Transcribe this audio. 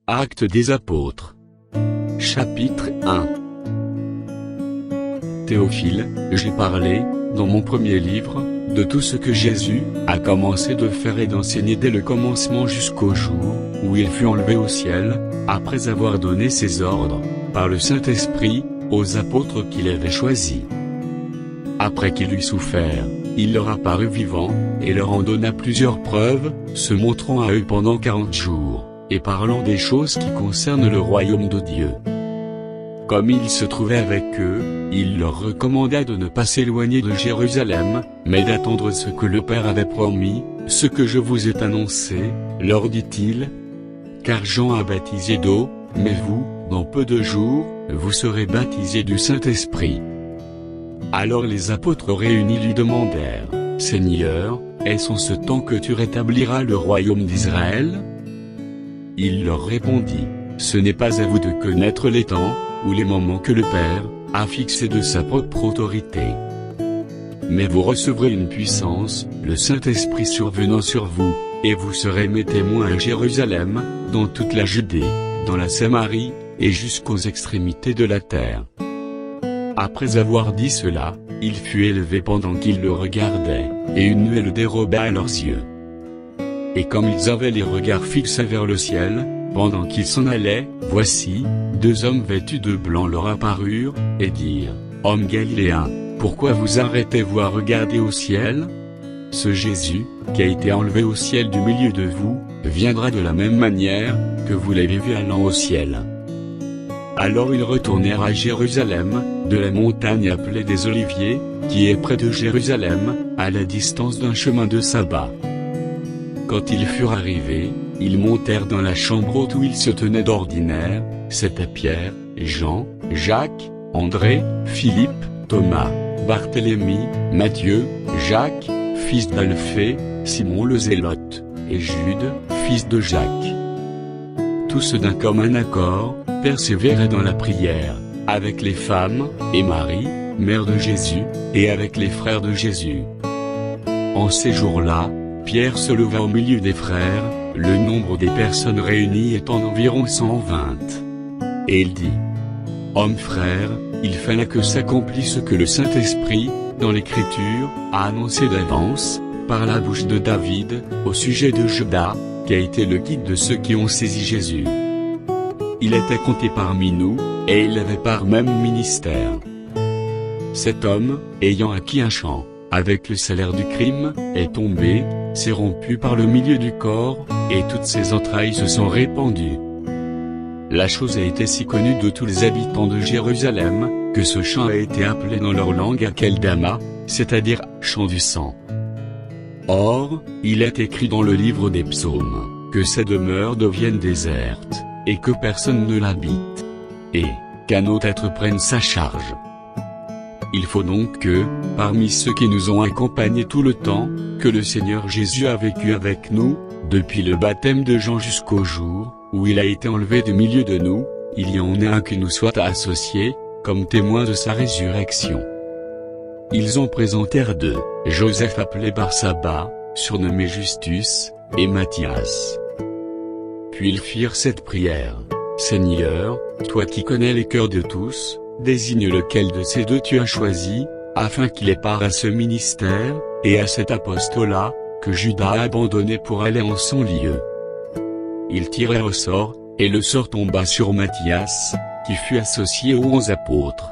Actes des Apôtres. Chapitre 1. Théophile, j'ai parlé, dans mon premier livre, de tout ce que Jésus a commencé de faire et d'enseigner dès le commencement jusqu'au jour où il fut enlevé au ciel, après avoir donné ses ordres, par le Saint-Esprit, aux apôtres qu'il avait choisis. Après qu'il eut souffert, il leur apparut vivant, et leur en donna plusieurs preuves, se montrant à eux pendant 40 jours, et parlant des choses qui concernent le royaume de Dieu. Comme il se trouvait avec eux, il leur recommanda de ne pas s'éloigner de Jérusalem, mais d'attendre ce que le Père avait promis, ce que je vous ai annoncé, leur dit-il. Car Jean a baptisé d'eau, mais vous, dans peu de jours, vous serez baptisés du Saint-Esprit. Alors les apôtres réunis lui demandèrent, « Seigneur, est-ce en ce temps que tu rétabliras le royaume d'Israël ?» Il leur répondit, « Ce n'est pas à vous de connaître les temps, ou les moments que le Père a fixés de sa propre autorité. Mais vous recevrez une puissance, le Saint-Esprit survenant sur vous, et vous serez mes témoins à Jérusalem, dans toute la Judée, dans la Samarie, et jusqu'aux extrémités de la terre. » Après avoir dit cela, il fut élevé pendant qu'ils le regardaient, et une nuée le déroba à leurs yeux. Et comme ils avaient les regards fixés vers le ciel, pendant qu'ils s'en allaient, voici, deux hommes vêtus de blanc leur apparurent, et dirent, « Hommes galiléens, pourquoi vous arrêtez-vous à regarder au ciel? Ce Jésus, qui a été enlevé au ciel du milieu de vous, viendra de la même manière, que vous l'avez vu allant au ciel. » Alors ils retournèrent à Jérusalem, de la montagne appelée des Oliviers, qui est près de Jérusalem, à la distance d'un chemin de sabbat. Quand ils furent arrivés, ils montèrent dans la chambre haute où ils se tenaient d'ordinaire, c'étaient Pierre, Jean, Jacques, André, Philippe, Thomas, Barthélemy, Matthieu, Jacques, fils d'Alphée, Simon le Zélote, et Jude, fils de Jacques. Tous d'un commun accord, persévéraient dans la prière, avec les femmes, et Marie, mère de Jésus, et avec les frères de Jésus. En ces jours-là, Pierre se leva au milieu des frères, le nombre des personnes réunies étant d'environ 120. Et il dit, « Hommes frères, il fallait que s'accomplisse ce que le Saint-Esprit, dans l'Écriture, a annoncé d'avance, par la bouche de David, au sujet de Judas, qui a été le guide de ceux qui ont saisi Jésus. Il était compté parmi nous, et il avait par même ministère. Cet homme, ayant acquis un champ, avec le salaire du crime, est tombé, s'est rompu par le milieu du corps, et toutes ses entrailles se sont répandues. La chose a été si connue de tous les habitants de Jérusalem, que ce champ a été appelé dans leur langue Akeldama, c'est-à-dire champ du sang. Or, il est écrit dans le livre des psaumes, que ces demeures deviennent désertes, et que personne ne l'habite, et qu'un autre être prenne sa charge. Il faut donc que, parmi ceux qui nous ont accompagnés tout le temps, que le Seigneur Jésus a vécu avec nous, depuis le baptême de Jean jusqu'au jour où il a été enlevé du milieu de nous, il y en ait un qui nous soit associé, comme témoin de sa résurrection. Ils en présentèrent deux, Joseph appelé Barsabas, surnommé Justus, et Matthias. Puis ils firent cette prière, « Seigneur, toi qui connais les cœurs de tous, désigne lequel de ces deux tu as choisi, afin qu'il ait part à ce ministère, et à cet apostolat, que Judas a abandonné pour aller en son lieu. » Ils tirèrent au sort, et le sort tomba sur Matthias, qui fut associé aux 11 apôtres.